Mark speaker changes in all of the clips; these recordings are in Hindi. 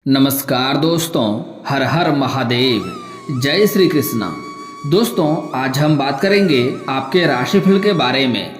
Speaker 1: नमस्कार दोस्तों, हर हर महादेव, जय श्री कृष्णा। दोस्तों, आज हम बात करेंगे आपके राशिफल के बारे में।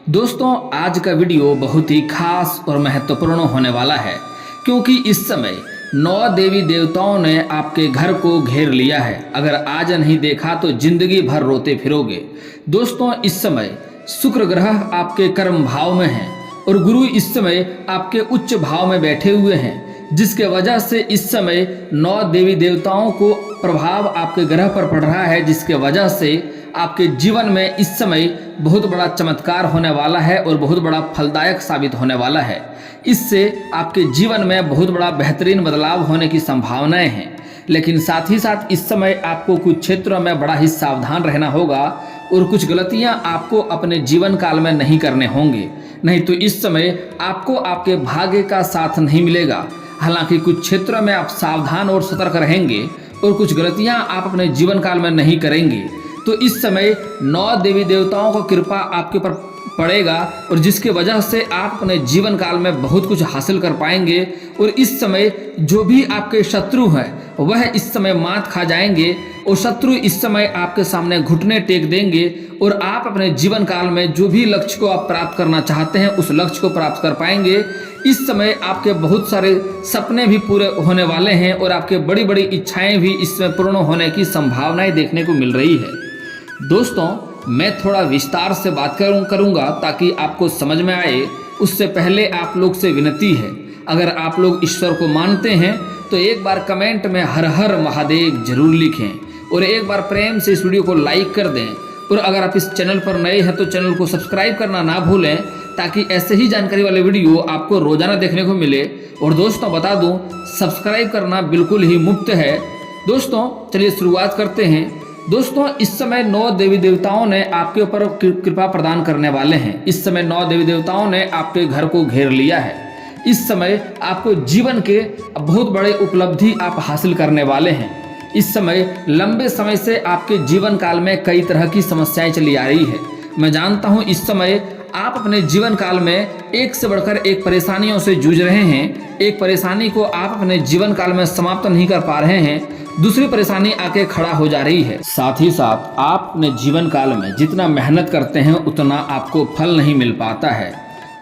Speaker 1: दोस्तों, आज का वीडियो बहुत ही खास और महत्वपूर्ण होने वाला है, क्योंकि इस समय 9 देवी देवताओं ने आपके घर को घेर लिया है। अगर आज नहीं देखा तो जिंदगी भर रोते फिरोगे। दोस्तों, इस समय शुक्र ग्रह आपके कर्म भाव में है और गुरु इस समय आपके उच्च भाव में बैठे हुए हैं, जिसके वजह से इस समय 9 देवी देवताओं को प्रभाव आपके ग्रह पर पड़ रहा है, जिसके वजह से आपके जीवन में इस समय बहुत बड़ा चमत्कार होने वाला है और बहुत बड़ा फलदायक साबित होने वाला है। इससे आपके जीवन में बहुत बड़ा बेहतरीन बदलाव होने की संभावनाएं हैं। लेकिन साथ ही साथ इस समय आपको कुछ क्षेत्रों में बड़ा ही सावधान रहना होगा और कुछ गलतियां आपको अपने जीवन काल में नहीं करने होंगे, नहीं तो इस समय आपको आपके भाग्य का साथ नहीं मिलेगा। हालांकि कुछ क्षेत्रों में आप सावधान और सतर्क रहेंगे और कुछ गलतियां आप अपने जीवन काल में नहीं करेंगे, तो इस समय 9 देवी देवताओं को कृपा आपके ऊपर पड़ेगा और जिसके वजह से आप अपने जीवन काल में बहुत कुछ हासिल कर पाएंगे। और इस समय जो भी आपके शत्रु हैं वह इस समय मात खा जाएंगे और शत्रु इस समय आपके सामने घुटने टेक देंगे और आप अपने जीवन काल में जो भी लक्ष्य को आप प्राप्त करना चाहते हैं उस लक्ष्य को प्राप्त कर पाएंगे। इस समय आपके बहुत सारे सपने भी पूरे होने वाले हैं और आपके बड़ी बड़ी इच्छाएं भी इसमें पूर्ण होने की संभावनाएं देखने को मिल रही है। दोस्तों, मैं थोड़ा विस्तार से बात करूंगा ताकि आपको समझ में आए। उससे पहले आप लोग से विनती है, अगर आप लोग ईश्वर को मानते हैं तो एक बार कमेंट में हर हर महादेव जरूर लिखें और एक बार प्रेम से इस वीडियो को लाइक कर दें। और अगर आप इस चैनल पर नए हैं तो चैनल को सब्सक्राइब करना ना भूलें, ताकि ऐसे ही जानकारी वाले वीडियो आपको रोजाना देखने को मिले। और दोस्तों, बता दूं, सब्सक्राइब करना बिल्कुल ही मुफ्त है। दोस्तों, चलिए शुरुआत करते हैं। दोस्तों, इस समय 9 देवी देवताओं ने आपके ऊपर कृपा प्रदान करने वाले हैं। इस समय 9 देवी देवताओं ने आपके घर को घेर लिया है। इस समय आपको जीवन के बहुत बड़े उपलब्धि आप हासिल करने वाले हैं। इस समय लंबे समय से आपके जीवन काल में कई तरह की समस्याएं चली आ रही है। मैं जानता हूं इस समय आप अपने जीवन काल में एक से बढ़कर एक परेशानियों से जूझ रहे हैं। एक परेशानी को आप अपने जीवन काल में समाप्त नहीं कर पा रहे हैं, दूसरी परेशानी आके खड़ा हो जा रही है। साथ ही साथ आप अपने जीवन काल में जितना मेहनत करते हैं उतना आपको फल नहीं मिल पाता है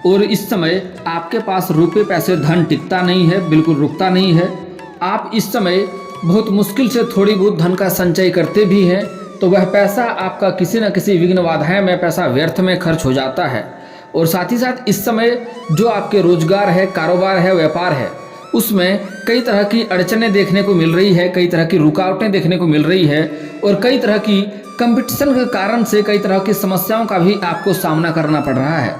Speaker 1: और इस समय आपके पास रुपए पैसे धन टिकता नहीं है, बिल्कुल रुकता नहीं है। आप इस समय बहुत मुश्किल से थोड़ी बहुत धन का संचय करते भी हैं तो वह पैसा आपका किसी न किसी विघ्न बाधाएं में पैसा व्यर्थ में खर्च हो जाता है। और साथ ही साथ इस समय जो आपके रोजगार है, कारोबार है, व्यापार है, उसमें कई तरह की अड़चनें देखने को मिल रही है, कई तरह की रुकावटें देखने को मिल रही है और कई तरह की कंपटीशन के कारण से कई तरह की समस्याओं का भी आपको सामना करना पड़ रहा है।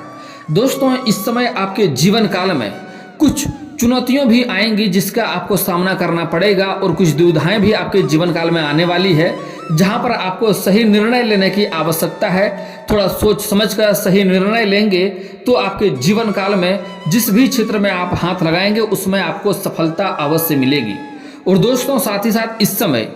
Speaker 1: दोस्तों, इस समय आपके जीवन काल में कुछ चुनौतियां भी आएंगी जिसका आपको सामना करना पड़ेगा और कुछ दुविधाएं भी आपके जीवन काल में आने वाली है, जहां पर आपको सही निर्णय लेने की आवश्यकता है। थोड़ा सोच समझ कर सही निर्णय लेंगे तो आपके जीवन काल में जिस भी क्षेत्र में आप हाथ लगाएंगे उसमें आपको सफलता अवश्य मिलेगी। और दोस्तों, साथ ही साथ इस समय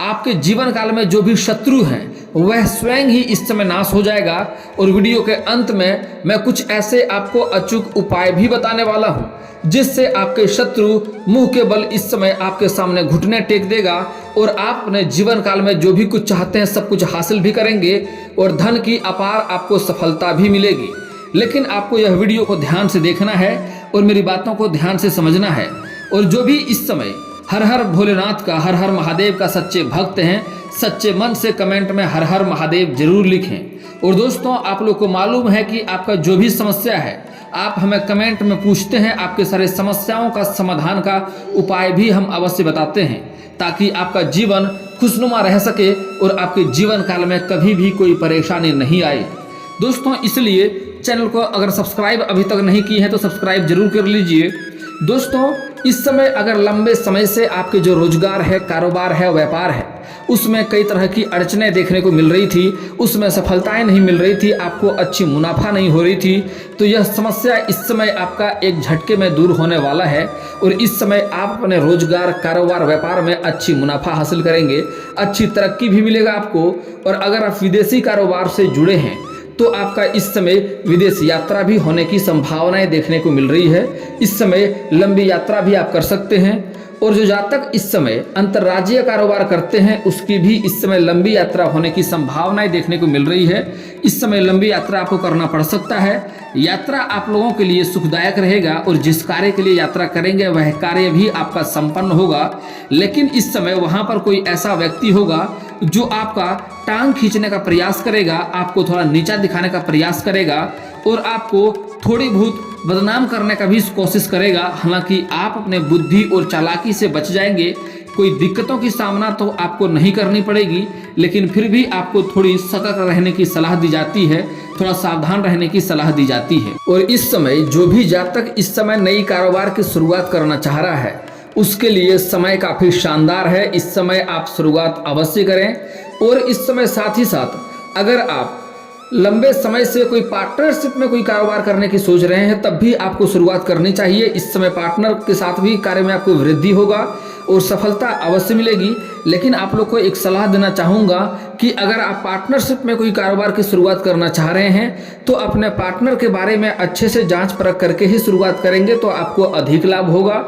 Speaker 1: आपके जीवन काल में जो भी शत्रु हैं वह स्वयं ही इस समय नाश हो जाएगा। और वीडियो के अंत में मैं कुछ ऐसे आपको अचूक उपाय भी बताने वाला हूं जिससे आपके शत्रु मुंह के बल इस समय आपके सामने घुटने टेक देगा और आप अपने जीवन काल में जो भी कुछ चाहते हैं सब कुछ हासिल भी करेंगे और धन की अपार आपको सफलता भी मिलेगी। लेकिन आपको यह वीडियो को ध्यान से देखना है और मेरी बातों को ध्यान से समझना है। और जो भी इस समय हर हर भोलेनाथ का, हर हर महादेव का सच्चे भक्त हैं, सच्चे मन से कमेंट में हर हर महादेव जरूर लिखें। और दोस्तों, आप लोग को मालूम है कि आपका जो भी समस्या है आप हमें कमेंट में पूछते हैं, आपके सारे समस्याओं का समाधान का उपाय भी हम अवश्य बताते हैं, ताकि आपका जीवन खुशनुमा रह सके और आपके जीवन काल में कभी भी कोई परेशानी नहीं आए। दोस्तों, इसलिए चैनल को अगर सब्सक्राइब अभी तक नहीं की है तो सब्सक्राइब जरूर कर लीजिए। दोस्तों, इस समय अगर लंबे समय से आपके जो रोजगार है, कारोबार है, व्यापार है, उसमें कई तरह की अड़चनें देखने को मिल रही थी, उसमें सफलताएं नहीं मिल रही थी, आपको अच्छी मुनाफा नहीं हो रही थी, तो यह समस्या इस समय आपका एक झटके में दूर होने वाला है। और इस समय आप अपने रोजगार, कारोबार, व्यापार में अच्छी मुनाफा हासिल करेंगे, अच्छी तरक्की भी मिलेगा आपको। और अगर आप विदेशी कारोबार से जुड़े हैं तो आपका इस समय विदेश यात्रा भी होने की संभावनाएं देखने को मिल रही है। इस समय लंबी यात्रा भी आप कर सकते हैं। और जो जातक इस समय अंतर्राज्यीय कारोबार करते हैं उसकी भी इस समय लंबी यात्रा होने की संभावनाएं देखने को मिल रही है। इस समय लंबी यात्रा आपको करना पड़ सकता है। यात्रा आप लोगों के लिए सुखदायक रहेगा और जिस कार्य के लिए यात्रा करेंगे वह कार्य भी आपका संपन्न होगा। लेकिन इस समय वहां पर कोई ऐसा व्यक्ति होगा जो आपका टांग खींचने का प्रयास करेगा, आपको थोड़ा नीचा दिखाने का प्रयास करेगा और आपको थोड़ी बहुत बदनाम करने का भी कोशिश करेगा। हालांकि आप अपने बुद्धि और चालाकी से बच जाएंगे। कोई दिक्कतों की सामना तो आपको नहीं करनी पड़ेगी, लेकिन फिर भी आपको थोड़ी सतर्क रहने की सलाह दी जाती है, थोड़ा सावधान रहने की सलाह दी जाती है। और इस समय जो भी जातक इस समय नई कारोबार की शुरुआत करना चाह रहा है उसके लिए समय काफी शानदार है। इस समय आप शुरुआत अवश्य करें। और इस समय साथ ही साथ अगर आप लंबे समय से कोई पार्टनरशिप में कोई कारोबार करने की सोच रहे हैं तब भी आपको शुरुआत करनी चाहिए। इस समय पार्टनर के साथ भी कार्य में आपको वृद्धि होगा और सफलता अवश्य मिलेगी। लेकिन आप लोग को एक सलाह देना चाहूँगा कि अगर आप पार्टनरशिप में कोई कारोबार की शुरुआत करना चाह रहे हैं तो अपने पार्टनर के बारे में अच्छे से जांच परख करके ही शुरुआत करेंगे तो आपको अधिक लाभ होगा।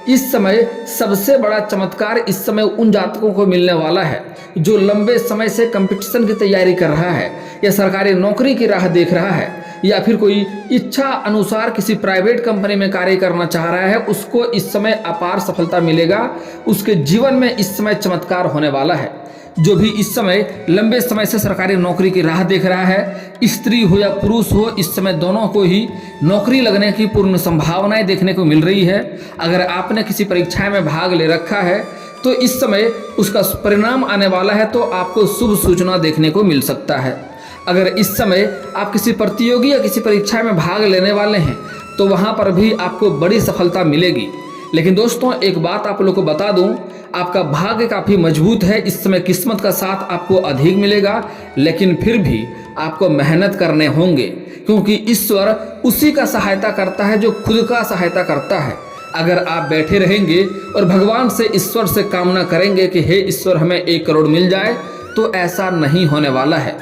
Speaker 1: इस समय सबसे बड़ा चमत्कार इस समय उन जातकों को मिलने वाला है जो लंबे समय से कंपटीशन की तैयारी कर रहा है या सरकारी नौकरी की राह देख रहा है या फिर कोई इच्छा अनुसार किसी प्राइवेट कंपनी में कार्य करना चाह रहा है। उसको इस समय अपार सफलता मिलेगा। उसके जीवन में इस समय चमत्कार होने वाला है। जो भी इस समय लंबे समय से सरकारी नौकरी की राह देख रहा है, स्त्री हो या पुरुष हो, इस समय दोनों को ही नौकरी लगने की पूर्ण संभावनाएं देखने को मिल रही है। अगर आपने किसी परीक्षा में भाग ले रखा है तो इस समय उसका परिणाम आने वाला है तो आपको शुभ सूचना देखने को मिल सकता है। अगर इस समय आप किसी प्रतियोगी या किसी परीक्षा में भाग लेने वाले हैं तो वहां पर भी आपको बड़ी सफलता मिलेगी। लेकिन दोस्तों एक बात आप लोग को बता दूं, आपका भाग्य काफी मजबूत है। इस समय किस्मत का साथ आपको अधिक मिलेगा, लेकिन फिर भी आपको मेहनत करने होंगे क्योंकि ईश्वर उसी का सहायता करता है जो खुद का सहायता करता है। अगर आप बैठे रहेंगे और भगवान से ईश्वर से कामना करेंगे कि हे ईश्वर हमें 1 करोड़ मिल जाए, तो ऐसा नहीं होने वाला है।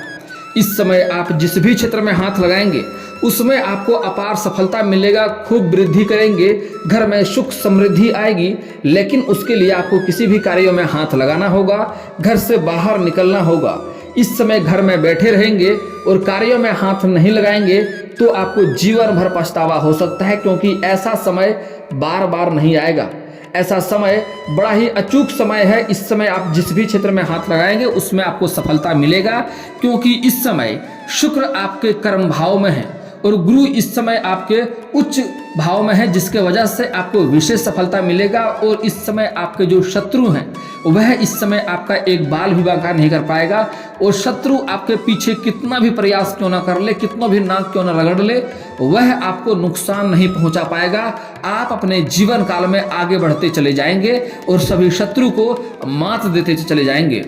Speaker 1: इस समय आप जिस भी क्षेत्र में हाथ लगाएंगे उसमें आपको अपार सफलता मिलेगा। खूब वृद्धि करेंगे, घर में सुख समृद्धि आएगी। लेकिन उसके लिए आपको किसी भी कार्यों में हाथ लगाना होगा, घर से बाहर निकलना होगा। इस समय घर में बैठे रहेंगे और कार्यों में हाथ नहीं लगाएंगे तो आपको जीवन भर पछतावा हो सकता है, क्योंकि ऐसा समय बार बार नहीं आएगा। ऐसा समय बड़ा ही अचूक समय है। इस समय आप जिस भी क्षेत्र में हाथ लगाएंगे उसमें आपको सफलता मिलेगा, क्योंकि इस समय शुक्र आपके कर्म भाव में है और गुरु इस समय आपके उच्च भाव में है, जिसके वजह से आपको विशेष सफलता मिलेगा। और इस समय आपके जो शत्रु हैं वह इस समय आपका एक बाल भी बांका नहीं कर पाएगा। और शत्रु आपके पीछे कितना भी प्रयास क्यों ना कर ले, कितना भी नाक क्यों ना रगड़ ले, वह आपको नुकसान नहीं पहुंचा पाएगा। आप अपने जीवन काल में आगे बढ़ते चले जाएंगे और सभी शत्रु को मात देते चले जाएंगे।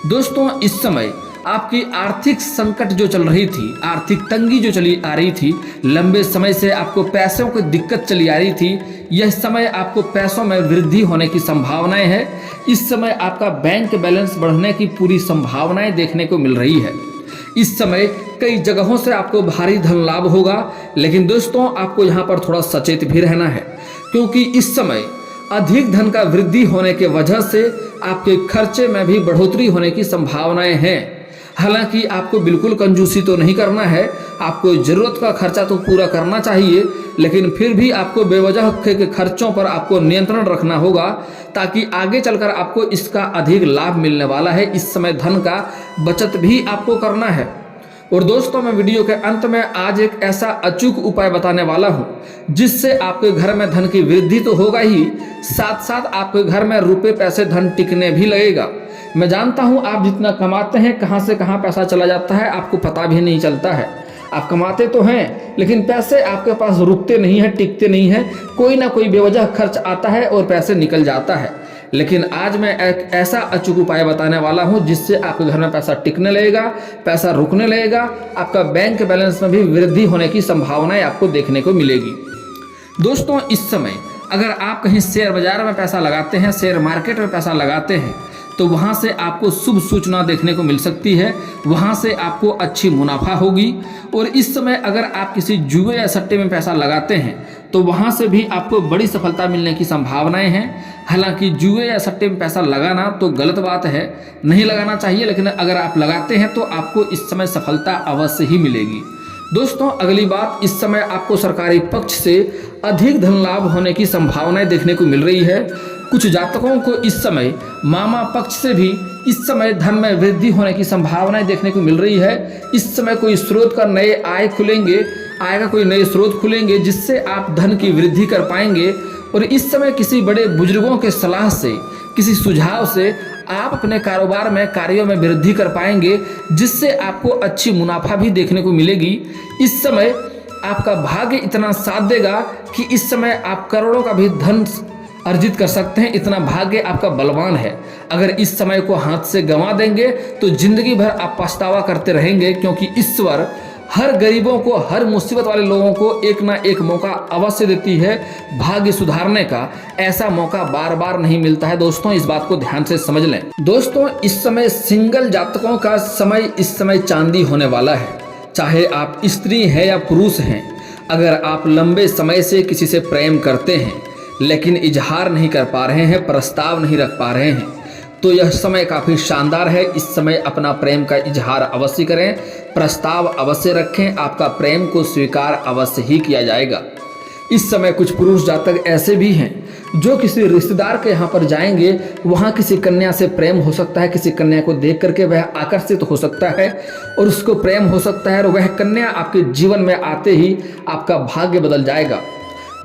Speaker 1: दोस्तों इस समय आपकी आर्थिक संकट जो चल रही थी, आर्थिक तंगी जो चली आ रही थी, लंबे समय से आपको पैसों की दिक्कत चली आ रही थी, यह समय आपको पैसों में वृद्धि होने की संभावनाएं है। इस समय आपका बैंक बैलेंस बढ़ने की पूरी संभावनाएं देखने को मिल रही है। इस समय कई जगहों से आपको भारी धन लाभ होगा। लेकिन दोस्तों आपको यहाँ पर थोड़ा सचेत भी रहना है, क्योंकि इस समय अधिक धन का वृद्धि होने के वजह से आपके खर्चे में भी बढ़ोतरी होने की संभावनाएं हैं। हालांकि आपको बिल्कुल कंजूसी तो नहीं करना है, आपको जरूरत का खर्चा तो पूरा करना चाहिए, लेकिन फिर भी आपको बेवजह के खर्चों पर आपको नियंत्रण रखना होगा, ताकि आगे चलकर आपको इसका अधिक लाभ मिलने वाला है। इस समय धन का बचत भी आपको करना है। और दोस्तों मैं वीडियो के अंत में आज एक ऐसा अचूक उपाय बताने वाला हूं, जिससे आपके घर में धन की वृद्धि तो होगा ही, साथ साथ आपके घर में रुपए पैसे धन टिकने भी लगेगा। मैं जानता हूं आप जितना कमाते हैं, कहां से कहां पैसा चला जाता है आपको पता भी नहीं चलता है। आप कमाते तो हैं, लेकिन पैसे आपके पास रुकते नहीं हैं, टिकते नहीं हैं। कोई ना कोई बेवजह खर्च आता है और पैसे निकल जाता है। लेकिन आज मैं एक ऐसा अचूक उपाय बताने वाला हूं, जिससे आपके घर में पैसा टिकने लगेगा, पैसा रुकने लगेगा, आपका बैंक बैलेंस में भी वृद्धि होने की संभावनाएं आपको देखने को मिलेगी। दोस्तों इस समय अगर आप कहीं शेयर बाजार में पैसा लगाते हैं, शेयर मार्केट में पैसा लगाते हैं, तो वहाँ से आपको शुभ सूचना देखने को मिल सकती है, वहाँ से आपको अच्छी मुनाफा होगी। और इस समय अगर आप किसी जुए या सट्टे में पैसा लगाते हैं तो वहाँ से भी आपको बड़ी सफलता मिलने की संभावनाएं हैं। हालांकि जुए या सट्टे में पैसा लगाना तो गलत बात है, नहीं लगाना चाहिए, लेकिन अगर आप लगाते हैं तो आपको इस समय सफलता अवश्य ही मिलेगी। दोस्तों अगली बात, इस समय आपको सरकारी पक्ष से अधिक धन लाभ होने की संभावनाएं देखने को मिल रही है। कुछ जातकों को इस समय मामा पक्ष से भी इस समय धन में वृद्धि होने की संभावनाएं देखने को मिल रही है। इस समय कोई स्रोत का नए आय का कोई नए स्रोत खुलेंगे जिससे आप धन की वृद्धि कर पाएंगे। और इस समय किसी बड़े बुजुर्गों के सलाह से, किसी सुझाव से आप अपने कारोबार में कार्यों में वृद्धि कर पाएंगे, जिससे आपको अच्छी मुनाफा भी देखने को मिलेगी। इस समय आपका भाग्य इतना साथ देगा कि इस समय आप करोड़ों का भी धन अर्जित कर सकते हैं, इतना भाग्य आपका बलवान है। अगर इस समय को हाथ से गंवा देंगे तो जिंदगी भर आप पछतावा करते रहेंगे, क्योंकि ईश्वर हर गरीबों को, हर मुसीबत वाले लोगों को एक ना एक मौका अवश्य देती है भाग्य सुधारने का। ऐसा मौका बार बार नहीं मिलता है दोस्तों, इस बात को ध्यान से समझ लें। दोस्तों इस समय सिंगल जातकों का समय इस समय चांदी होने वाला है। चाहे आप स्त्री हैं या पुरुष हैं, अगर आप लंबे समय से किसी से प्रेम करते हैं लेकिन इजहार नहीं कर पा रहे हैं, प्रस्ताव नहीं रख पा रहे हैं, तो यह समय काफ़ी शानदार है। इस समय अपना प्रेम का इजहार अवश्य करें, प्रस्ताव अवश्य रखें, आपका प्रेम को स्वीकार अवश्य ही किया जाएगा। इस समय कुछ पुरुष जातक ऐसे भी हैं जो किसी रिश्तेदार के यहाँ पर जाएंगे, वहाँ किसी कन्या से प्रेम हो सकता है, किसी कन्या को देख करके वह आकर्षित हो सकता है और उसको प्रेम हो सकता है, और वह कन्या आपके जीवन में आते ही आपका भाग्य बदल जाएगा।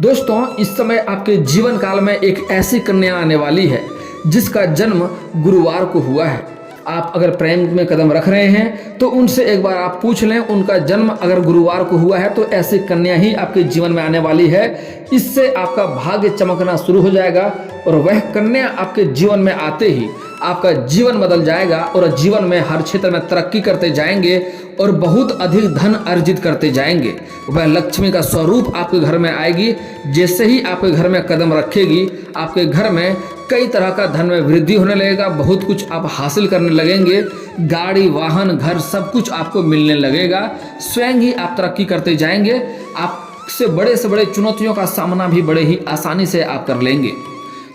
Speaker 1: दोस्तों इस समय आपके जीवन काल में एक ऐसी कन्या आने वाली है जिसका जन्म गुरुवार को हुआ है। आप अगर प्रेम में कदम रख रहे हैं तो उनसे एक बार आप पूछ लें, उनका जन्म अगर गुरुवार को हुआ है तो ऐसी कन्या ही आपके जीवन में आने वाली है। इससे आपका भाग्य चमकना शुरू हो जाएगा और वह कन्या आपके जीवन में आते ही आपका जीवन बदल जाएगा और जीवन में हर क्षेत्र में तरक्की करते जाएंगे और बहुत अधिक धन अर्जित करते जाएंगे। वह लक्ष्मी का स्वरूप आपके घर में आएगी। जैसे ही आपके घर में कदम रखेगी, आपके घर में कई तरह का धन में वृद्धि होने लगेगा, बहुत कुछ आप हासिल करने लगेंगे, गाड़ी, वाहन, घर सब कुछ आपको मिलने लगेगा। स्वयं ही आप तरक्की करते जाएंगे। आपसे बड़े से बड़े चुनौतियों का सामना भी बड़े ही आसानी से आप कर लेंगे।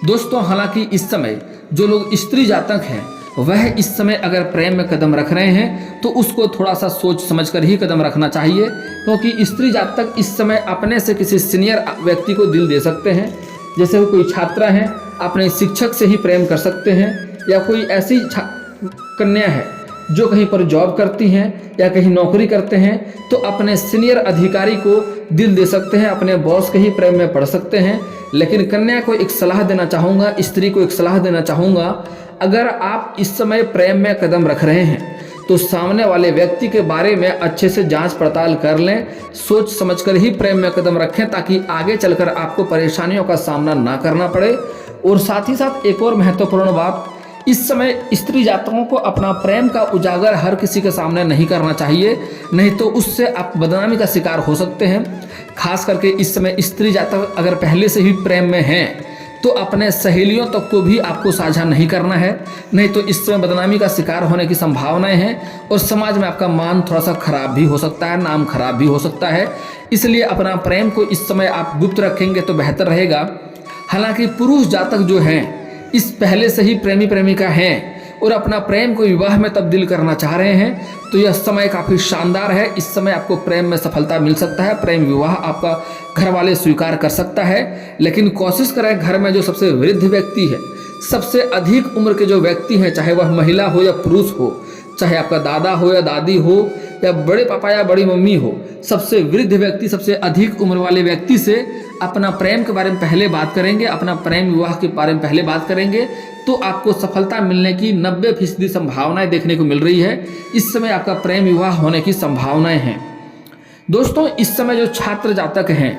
Speaker 1: दोस्तों हालांकि इस समय जो लोग स्त्री जातक हैं वह इस समय अगर प्रेम में कदम रख रहे हैं तो उसको थोड़ा सा सोच समझकर ही कदम रखना चाहिए, क्योंकि स्त्री जातक इस समय अपने से किसी सीनियर व्यक्ति को दिल दे सकते हैं। जैसे कोई छात्रा है, अपने शिक्षक से ही प्रेम कर सकते हैं, या कोई ऐसी कन्या है जो कहीं पर जॉब करती हैं या कहीं नौकरी करते हैं तो अपने सीनियर अधिकारी को दिल दे सकते हैं, अपने बॉस के ही प्रेम में पड़ सकते हैं। लेकिन कन्या को एक सलाह देना चाहूँगा, स्त्री को एक सलाह देना चाहूँगा, अगर आप इस समय प्रेम में कदम रख रहे हैं तो सामने वाले व्यक्ति के बारे में अच्छे से जांच पड़ताल कर लें, सोच समझकर ही प्रेम में कदम रखें, ताकि आगे चलकर आपको परेशानियों का सामना ना करना पड़े। और साथ ही साथ एक और महत्वपूर्ण बात, इस समय स्त्री जातकों को अपना प्रेम का उजागर हर किसी के सामने नहीं करना चाहिए, नहीं तो उससे आप बदनामी का शिकार हो सकते हैं। खास करके इस समय स्त्री जातक अगर पहले से ही प्रेम में हैं तो अपने सहेलियों तक को भी आपको साझा नहीं करना है, नहीं तो इस समय बदनामी का शिकार होने की संभावनाएं हैं और समाज में आपका मान थोड़ा सा खराब भी हो सकता है, नाम खराब भी हो सकता है। इसलिए अपना प्रेम को इस समय आप गुप्त रखेंगे तो बेहतर रहेगा। हालांकि पुरुष जातक जो हैं इस पहले से ही प्रेमी प्रेमिका हैं और अपना प्रेम को विवाह में तब्दील करना चाह रहे हैं तो यह समय काफ़ी शानदार है। इस समय आपको प्रेम में सफलता मिल सकता है, प्रेम विवाह आपका घर वाले स्वीकार कर सकता है। लेकिन कोशिश करें घर में जो सबसे वृद्ध व्यक्ति है, सबसे अधिक उम्र के जो व्यक्ति हैं, चाहे वह महिला हो या पुरुष हो, चाहे आपका दादा हो या दादी हो या बड़े पापा या बड़ी मम्मी हो, सबसे वृद्ध व्यक्ति, सबसे अधिक उम्र वाले व्यक्ति से अपना प्रेम के बारे में पहले बात करेंगे, अपना प्रेम विवाह के बारे में पहले बात करेंगे तो आपको सफलता मिलने की 90% संभावनाएं देखने को मिल रही है। इस समय आपका प्रेम विवाह होने की संभावनाएं हैं। दोस्तों इस समय जो छात्र जातक हैं,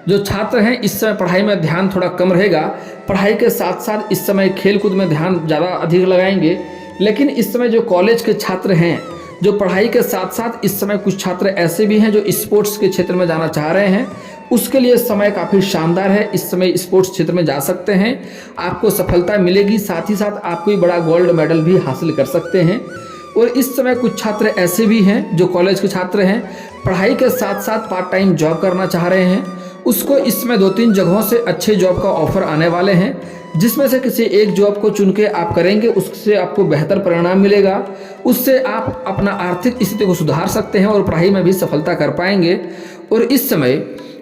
Speaker 1: जो छात्र हैं, इस समय पढ़ाई में ध्यान थोड़ा कम रहेगा। पढ़ाई के साथ साथ इस समय खेलकूद में ध्यान ज़्यादा अधिक लगाएंगे। लेकिन इस समय जो कॉलेज के छात्र हैं, जो पढ़ाई के साथ साथ इस समय कुछ छात्र ऐसे भी हैं जो स्पोर्ट्स के क्षेत्र में जाना चाह रहे हैं, उसके लिए समय काफ़ी शानदार है। इस समय स्पोर्ट्स क्षेत्र में जा सकते हैं, आपको सफलता मिलेगी, साथ ही साथ आप कोई बड़ा गोल्ड मेडल भी हासिल कर सकते हैं। और इस समय कुछ छात्र ऐसे भी हैं जो कॉलेज के छात्र हैं, पढ़ाई के साथ साथ पार्ट टाइम जॉब करना चाह रहे हैं, उसको इस समय 2-3 जगहों से अच्छे जॉब का ऑफर आने वाले हैं, जिसमें से किसी एक जॉब को चुन के आप करेंगे, उससे आपको बेहतर परिणाम मिलेगा। उससे आप अपना आर्थिक स्थिति को सुधार सकते हैं और पढ़ाई में भी सफलता कर पाएंगे। और इस समय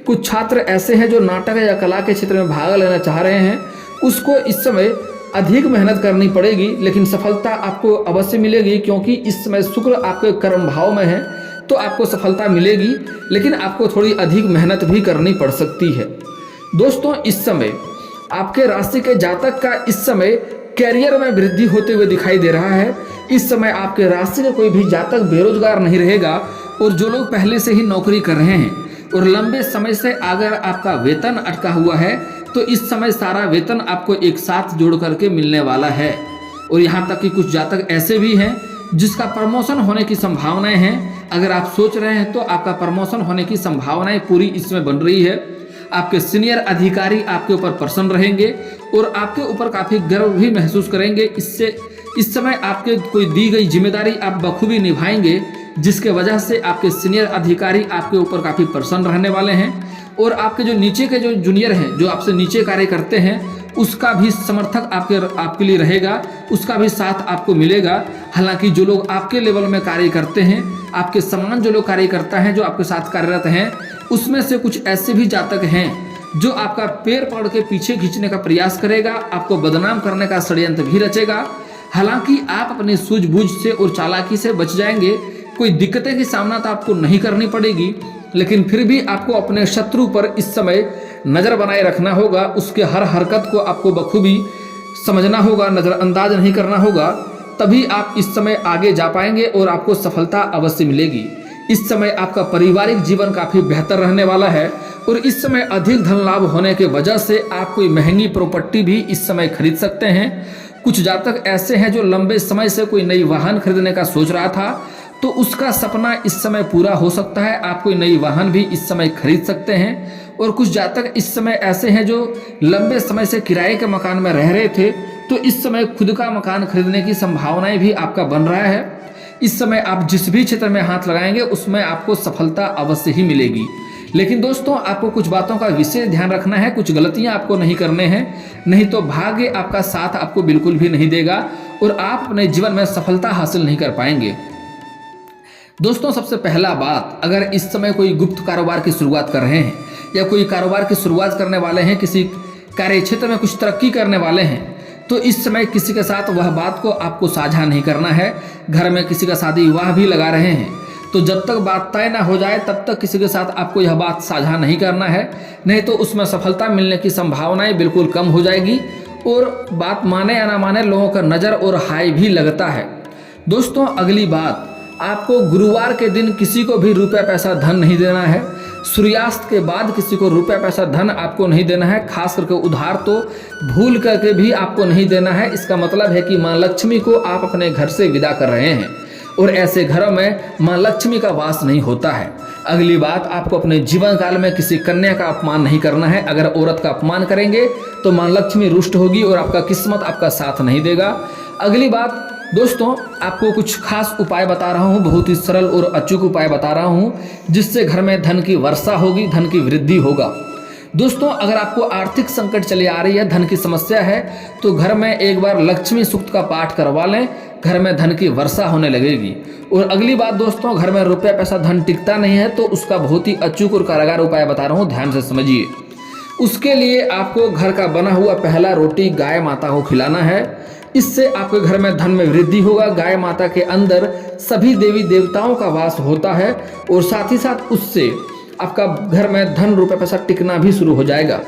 Speaker 1: कुछ छात्र ऐसे हैं जो नाटक या कला के क्षेत्र में भाग लेना चाह रहे हैं, उसको इस समय अधिक मेहनत करनी पड़ेगी, लेकिन सफलता आपको अवश्य मिलेगी, क्योंकि इस समय शुक्र आपके कर्म भाव में है, तो आपको सफलता मिलेगी, लेकिन आपको थोड़ी अधिक मेहनत भी करनी पड़ सकती है। दोस्तों, इस समय आपके राशि के जातक का इस समय कैरियर में वृद्धि होते हुए दिखाई दे रहा है। इस समय आपके राशि का कोई भी जातक बेरोजगार नहीं रहेगा, और जो लोग पहले से ही नौकरी कर रहे हैं और लंबे समय से अगर आपका वेतन अटका हुआ है, तो इस समय सारा वेतन आपको एक साथ जोड़ करके मिलने वाला है। और यहाँ तक कि कुछ जातक ऐसे भी हैं जिसका प्रमोशन होने की संभावनाएं हैं। अगर आप सोच रहे हैं तो आपका प्रमोशन होने की संभावनाएं पूरी इसमें बन रही है। आपके सीनियर अधिकारी आपके ऊपर प्रसन्न रहेंगे और आपके ऊपर काफ़ी गर्व भी महसूस करेंगे। इससे इस समय आपके कोई दी गई जिम्मेदारी आप बखूबी निभाएंगे, जिसके वजह से आपके सीनियर अधिकारी आपके ऊपर काफ़ी प्रसन्न रहने वाले हैं। और आपके जो नीचे के जो जूनियर हैं, जो आपसे नीचे कार्य करते हैं, उसका भी समर्थक आपके लिए रहेगा, उसका भी साथ आपको मिलेगा। हालांकि जो लोग आपके लेवल में कार्य करते हैं, आपके समान जो लोग कार्य करता है, जो आपके साथ कार्यरत हैं, उसमें से कुछ ऐसे भी जातक हैं जो आपका पैर पकड़ के पीछे खींचने का प्रयास करेगा, आपको बदनाम करने का षड्यंत्र भी रचेगा। हालांकि आप अपनी सूझबूझ से और चालाकी से बच जाएंगे। कोई दिक्कतें की सामना तो आपको नहीं करनी पड़ेगी, लेकिन फिर भी आपको अपने शत्रु पर इस समय नज़र बनाए रखना होगा। उसके हर हरकत को आपको बखूबी समझना होगा, नज़रअंदाज नहीं करना होगा, तभी आप इस समय आगे जा पाएंगे और आपको सफलता अवश्य मिलेगी। इस समय आपका पारिवारिक जीवन काफ़ी बेहतर रहने वाला है, और इस समय अधिक धन लाभ होने के वजह से आप कोई महंगी प्रॉपर्टी भी इस समय खरीद सकते हैं। कुछ जातक ऐसे हैं जो लंबे समय से कोई नई वाहन खरीदने का सोच रहा था, तो उसका सपना इस समय पूरा हो सकता है। आप कोई नई वाहन भी इस समय खरीद सकते हैं। और कुछ जातक इस समय ऐसे हैं जो लंबे समय से किराए के मकान में रह रहे थे, तो इस समय खुद का मकान खरीदने की संभावनाएं भी आपका बन रहा है। इस समय आप जिस भी क्षेत्र में हाथ लगाएंगे उसमें आपको सफलता अवश्य ही मिलेगी। लेकिन दोस्तों, आपको कुछ बातों का विशेष ध्यान रखना है, कुछ गलतियां आपको नहीं करने हैं, नहीं तो भाग्य आपका साथ आपको बिल्कुल भी नहीं देगा और आप अपने जीवन में सफलता हासिल नहीं कर पाएंगे। दोस्तों, सबसे पहला बात, अगर इस समय कोई गुप्त कारोबार की शुरुआत कर रहे हैं या कोई कारोबार की शुरुआत करने वाले हैं, किसी कार्य क्षेत्र में कुछ तरक्की करने वाले हैं, तो इस समय किसी के साथ वह बात को आपको साझा नहीं करना है। घर में किसी का शादी विवाह भी लगा रहे हैं, तो जब तक बात तय ना हो जाए तब तक किसी के साथ आपको यह बात साझा नहीं करना है, नहीं तो उसमें सफलता मिलने की संभावनाएं बिल्कुल कम हो जाएगी। और बात माने या ना माने, लोगों का नज़र और हाय भी लगता है। दोस्तों, अगली बात, आपको गुरुवार के दिन किसी को भी रुपया पैसा धन नहीं देना है। सूर्यास्त के बाद किसी को रुपया पैसा धन आपको नहीं देना है, खास करके उधार तो भूल करके भी आपको नहीं देना है। इसका मतलब है कि माँ लक्ष्मी को आप अपने घर से विदा कर रहे हैं, और ऐसे घरों में माँ लक्ष्मी का वास नहीं होता है। अगली बात, आपको अपने जीवन काल में किसी कन्या का अपमान नहीं करना है। अगर औरत का अपमान करेंगे तो माँ लक्ष्मी रुष्ट होगी और आपका किस्मत आपका साथ नहीं देगा। अगली बात दोस्तों, आपको कुछ खास उपाय बता रहा हूँ, बहुत ही सरल और अचूक उपाय बता रहा हूँ, जिससे घर में धन की वर्षा होगी, धन की वृद्धि होगा। दोस्तों, अगर आपको आर्थिक संकट चली आ रही है, धन की समस्या है, तो घर में एक बार लक्ष्मी सूक्त का पाठ करवा लें, घर में धन की वर्षा होने लगेगी। और अगली बात दोस्तों, घर में रुपया पैसा धन टिकता नहीं है, तो उसका बहुत ही अचूक और कारगर उपाय बता रहा हूँ, ध्यान से समझिए। उसके लिए आपको घर का बना हुआ पहला रोटी गाय माता को खिलाना है। इससे आपके घर में धन में वृद्धि होगा। गाय माता के अंदर सभी देवी देवताओं का वास होता है, और साथ ही साथ उससे आपका घर में धन रुपये पैसा टिकना भी शुरू हो जाएगा।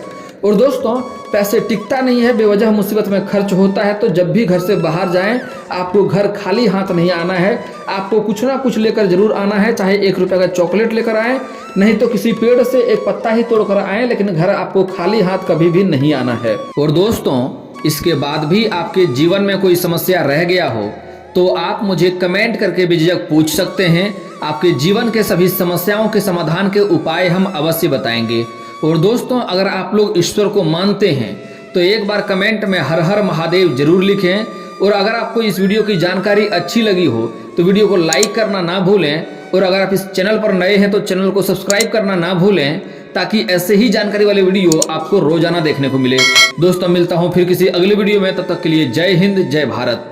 Speaker 1: और दोस्तों, पैसे टिकता नहीं है, बेवजह मुसीबत में खर्च होता है, तो जब भी घर से बाहर जाएं, आपको घर खाली हाथ नहीं आना है। आपको कुछ ना कुछ लेकर जरूर आना है, चाहे 1 रुपये का चॉकलेट लेकर आएँ, नहीं तो किसी पेड़ से एक पत्ता ही तोड़कर आएँ, लेकिन घर आपको खाली हाथ कभी भी नहीं आना है। और दोस्तों, इसके बाद भी आपके जीवन में कोई समस्या रह गया हो तो आप मुझे कमेंट करके बेझिझक पूछ सकते हैं। आपके जीवन के सभी समस्याओं के समाधान के उपाय हम अवश्य बताएंगे। और दोस्तों, अगर आप लोग ईश्वर को मानते हैं तो एक बार कमेंट में हर हर महादेव जरूर लिखें। और अगर आपको इस वीडियो की जानकारी अच्छी लगी हो तो वीडियो को लाइक करना ना भूलें। और अगर आप इस चैनल पर नए हैं तो चैनल को सब्सक्राइब करना ना भूलें, ताकि ऐसे ही जानकारी वाले वीडियो आपको रोजाना देखने को मिले। दोस्तों मिलता हूं फिर किसी अगले वीडियो में, तब तक के लिए जय हिंद जय भारत।